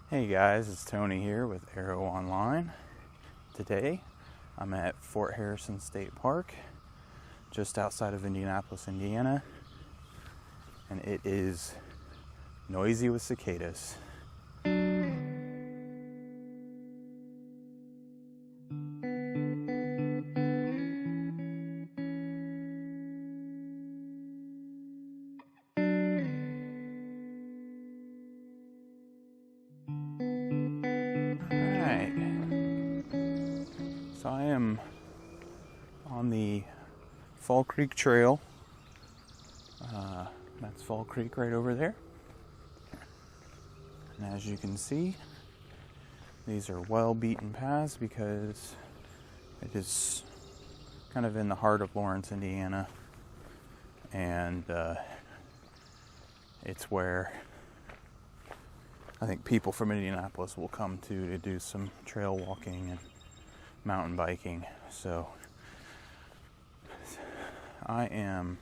Hey guys, it's Tony here with ARO-Online. Today I'm at Fort Harrison State Park, just outside of Indianapolis, Indiana, and it is noisy with cicadas. Alright, so I am on the Fall Creek Trail. That's Fall Creek right over there. And as you can see, these are well beaten paths because it is kind of in the heart of Lawrence, Indiana. And it's where I think people from Indianapolis will come to do some trail walking and mountain biking. So I am,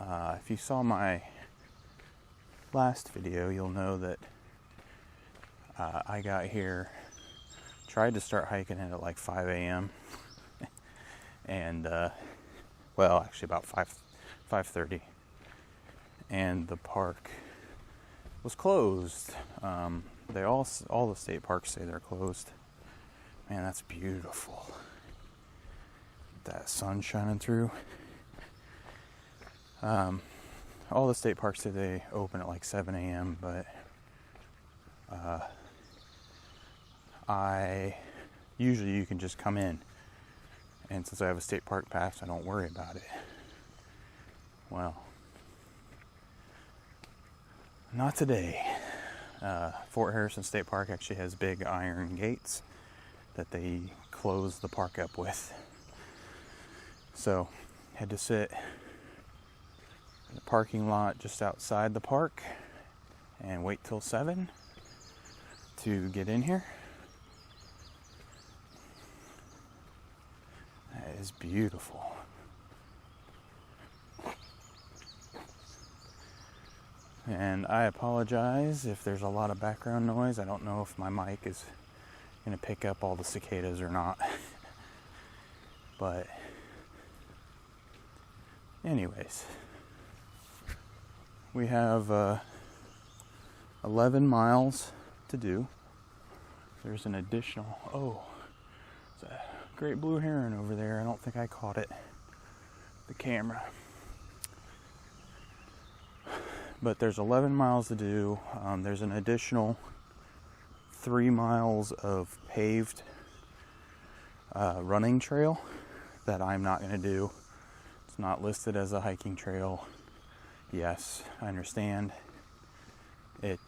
if you saw my last video, you'll know that I got here, tried to start hiking it at like 5 a.m. and well, actually about 5:30, and the park was closed. They all the state parks say they're closed. Man, that's beautiful. That sun shining through. All the state parks say they open at like 7 a.m., but usually you can just come in, and since I have a state park pass, I don't worry about it. Well, not today. Fort Harrison State Park actually has big iron gates that they close the park up with. So, had to sit in the parking lot just outside the park and wait till 7 to get in here. That is beautiful. And I apologize if there's a lot of background noise. I don't know if my mic is going to pick up all the cicadas or not. But anyways, we have 11 miles to do. There's an additional, there's a great blue heron over there. I don't think I caught it, the camera. But there's 11 miles to do. There's an additional 3 miles of paved running trail that I'm not going to do. It's not listed as a hiking trail. Yes, I understand it.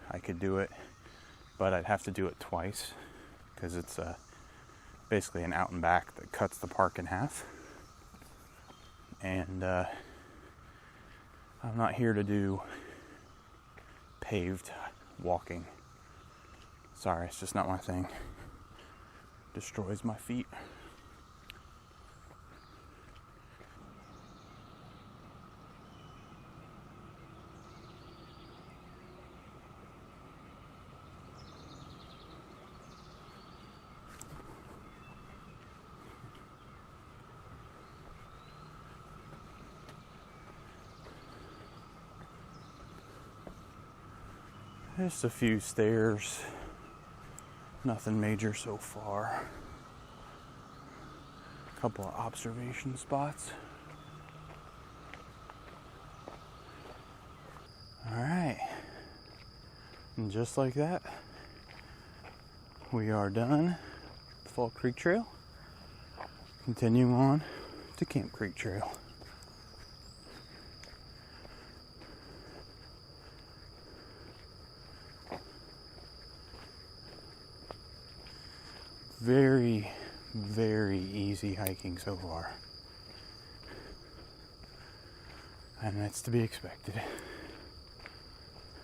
I could do it, but I'd have to do it twice because it's basically an out and back that cuts the park in half. And I'm not here to do paved walking. Sorry, it's just not my thing. Destroys my feet. Just a few stairs. Nothing major so far. A couple of observation spots. Alright. And just like that, we are done the Fall Creek Trail. Continue on to Camp Creek Trail. Very, very easy hiking so far. And that's to be expected.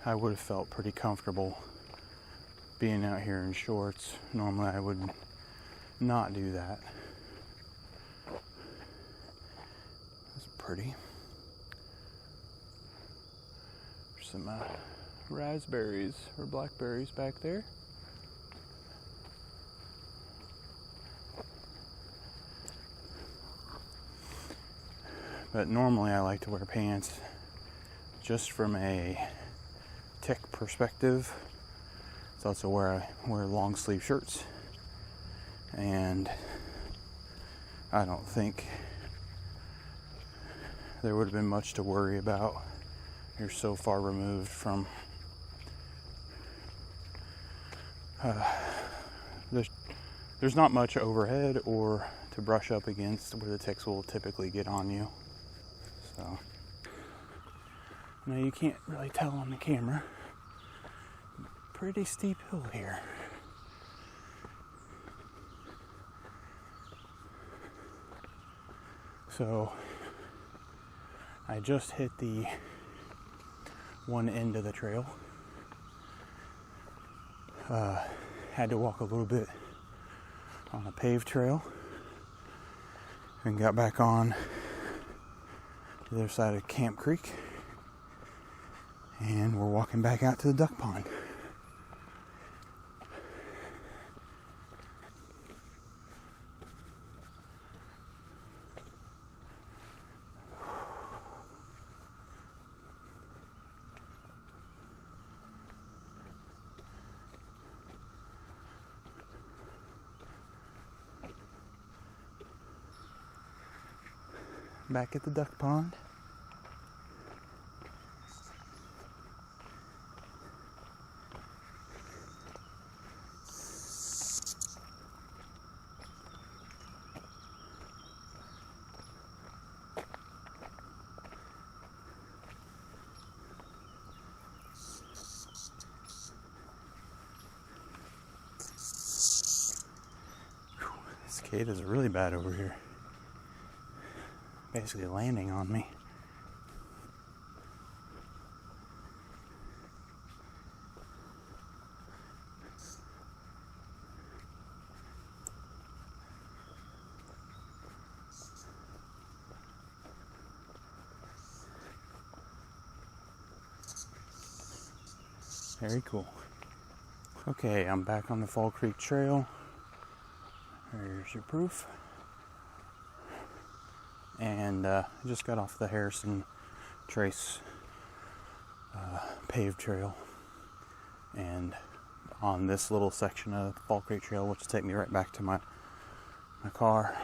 I would have felt pretty comfortable being out here in shorts. Normally I would not do that. That's pretty. There's some raspberries or blackberries back there. But normally I like to wear pants just from a tech perspective. It's also where I wear long sleeve shirts. And I don't think there would have been much to worry about. You're so far removed from there's not much overhead or to brush up against where the ticks will typically get on you. So now you can't really tell on the camera. Pretty steep hill here. So I just hit the one end of the trail. Had to walk a little bit on a paved trail and got back on the other side of Camp Creek, and we're walking back out to the duck pond. Back at the duck pond. Cicadas are really bad over here. Basically landing on me. Very cool. Okay, I'm back on the Fall Creek Trail. There's your proof. And I just got off the Harrison Trace paved trail, and on this little section of Fall Creek Trail, which will take me right back to my car,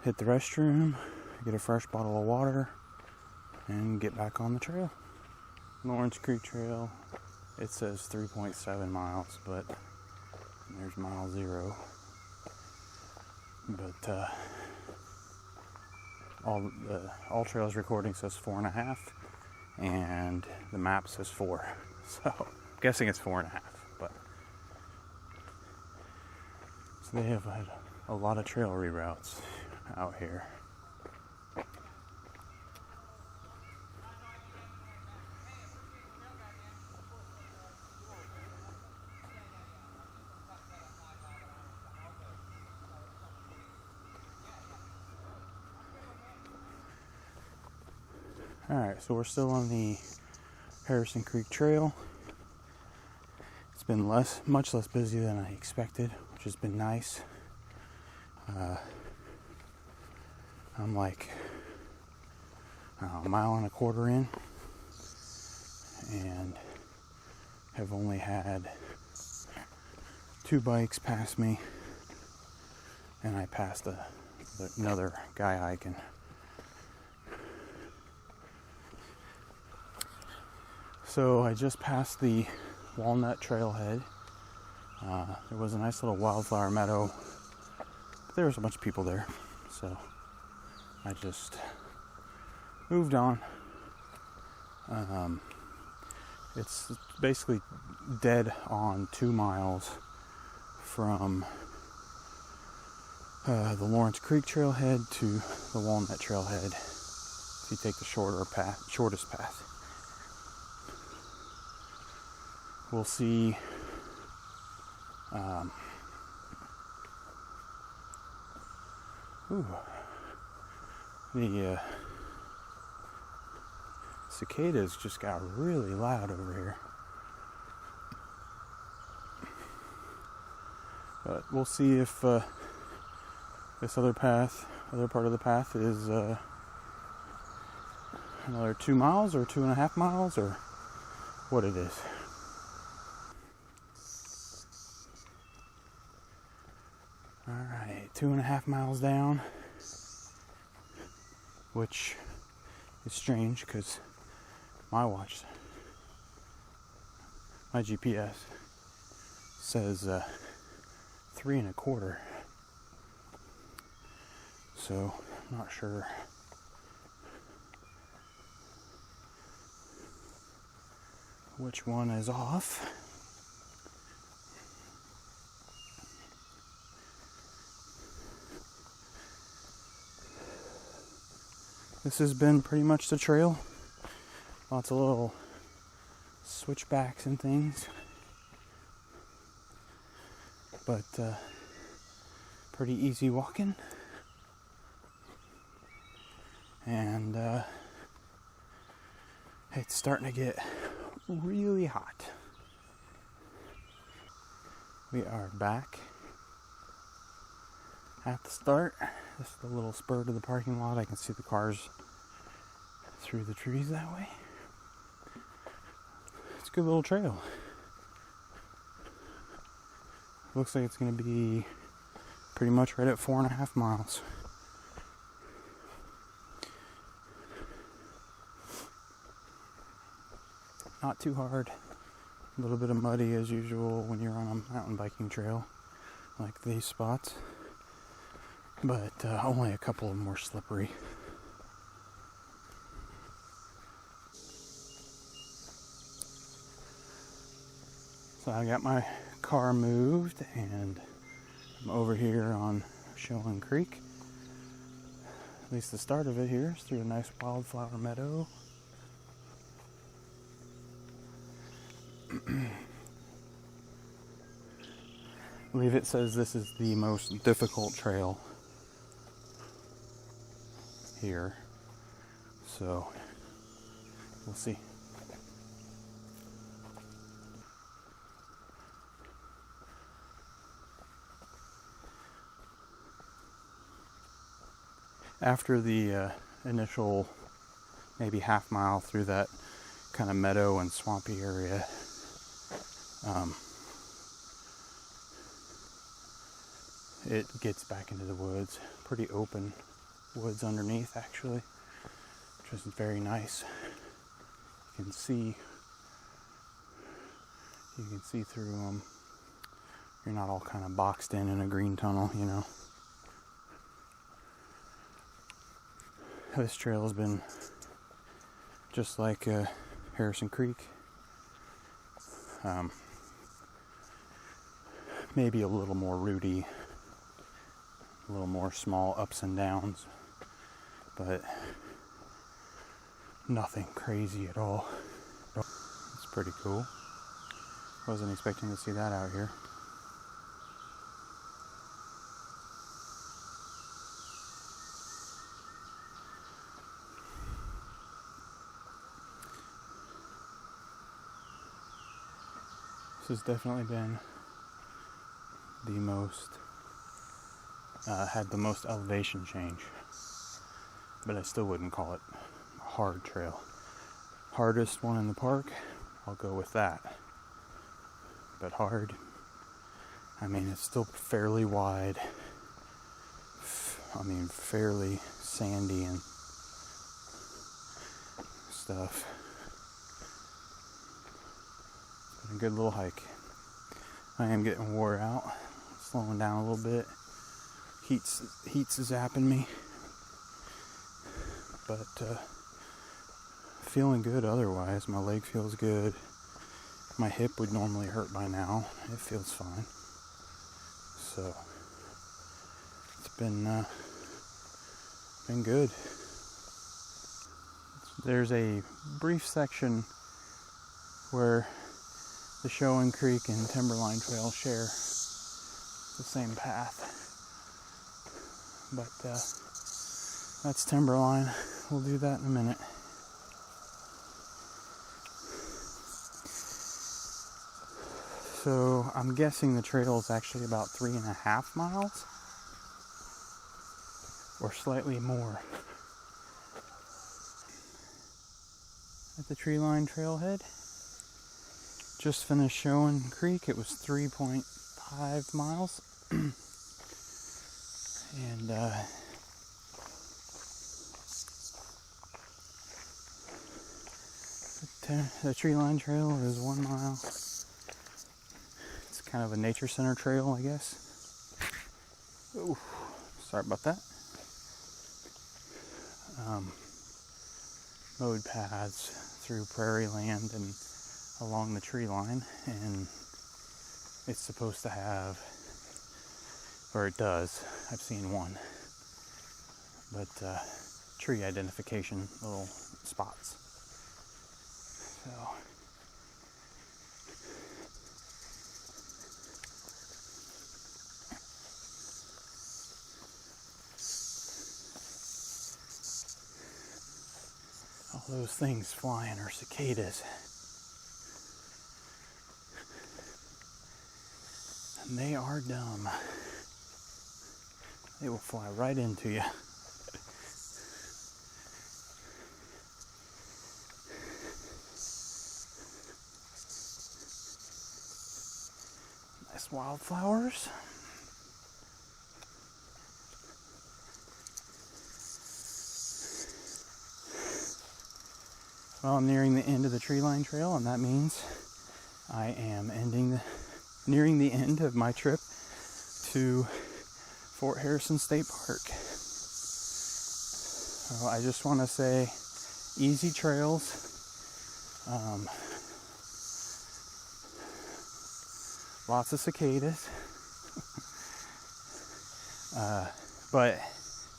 hit the restroom, get a fresh bottle of water, and get back on the trail. Lawrence Creek Trail, it says 3.7 miles, but there's mile 0. But All Trails recording says 4.5, and the map says 4. So I'm guessing it's 4.5. But so they have had a lot of trail reroutes out here. Alright, so we're still on the Harrison Creek Trail. It's been much less busy than I expected, which has been nice. I'm like a mile and a quarter in, and have only had 2 bikes pass me, and I passed another guy hiking. So I just passed the Walnut Trailhead. There was a nice little wildflower meadow, but there was a bunch of people there, so I just moved on. It's basically dead on 2 miles from the Lawrence Creek Trailhead to the Walnut Trailhead if you take the shortest path. We'll see Cicadas just got really loud over here. But we'll see if this other part of the path is another 2 miles or 2.5 miles or what it is. Alright, 2.5 miles down, which is strange because my GPS says 3.25. So I'm not sure which one is off. This has been pretty much the trail. Lots of little switchbacks and things. But pretty easy walking. And it's starting to get really hot. We are back at the start. This is the little spur to the parking lot. I can see the cars through the trees that way. It's a good little trail. Looks like it's going to be pretty much right at 4.5 miles. Not too hard. A little bit of muddy as usual when you're on a mountain biking trail like these spots. But only a couple of them more slippery. So I got my car moved and I'm over here on Showing Creek. At least the start of it here is through a nice wildflower meadow. I believe it says this is the most difficult trail here, so we'll see. After the initial maybe half mile through that kind of meadow and swampy area, it gets back into the woods. Pretty open woods underneath, actually, which is very nice. You can see through them. You're not all kind of boxed in a green tunnel, you know. This trail has been just like Harrison Creek. Maybe a little more rooty, a little more small ups and downs, but nothing crazy at all. It's pretty cool. Wasn't expecting to see that out here. This has definitely been the most, had the most elevation change, but I still wouldn't call it a hard trail. Hardest one in the park, I'll go with that. But hard, I mean, it's still fairly wide, fairly sandy and stuff. A good little hike. I am getting wore out, slowing down a little bit. Heat's zapping me, but feeling good otherwise. My leg feels good. My hip would normally hurt by now. It feels fine. So it's been good. There's a brief section where the Showing Creek and Timberline Trail share the same path. But that's Timberline. We'll do that in a minute. So I'm guessing the trail is actually about 3.5 miles or slightly more. At the tree line trailhead, just finished showing Creek. It was 3.5 miles. And the tree line trail is 1 mile. It's kind of a nature center trail, I guess. Ooh, sorry about that. Mowed paths through prairie land and along the tree line, and it's supposed to have, or it does, I've seen one, but tree identification little spots. So all those things flying are cicadas. And they are dumb. They will fly right into you. Nice wildflowers. Well, I'm nearing the end of the tree line trail, and that means I am nearing the end of my trip to Fort Harrison State Park. So I just want to say, easy trails. Lots of cicadas. But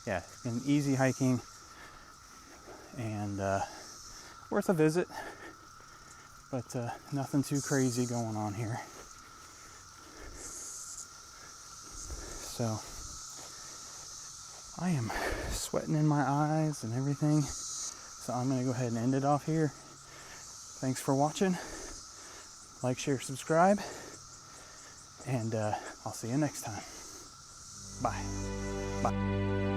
yeah, an easy hiking and worth a visit. But nothing too crazy going on here. So I am sweating in my eyes and everything. So I'm going to go ahead and end it off here. Thanks for watching. Like, share, subscribe. And I'll see you next time. Bye. Bye.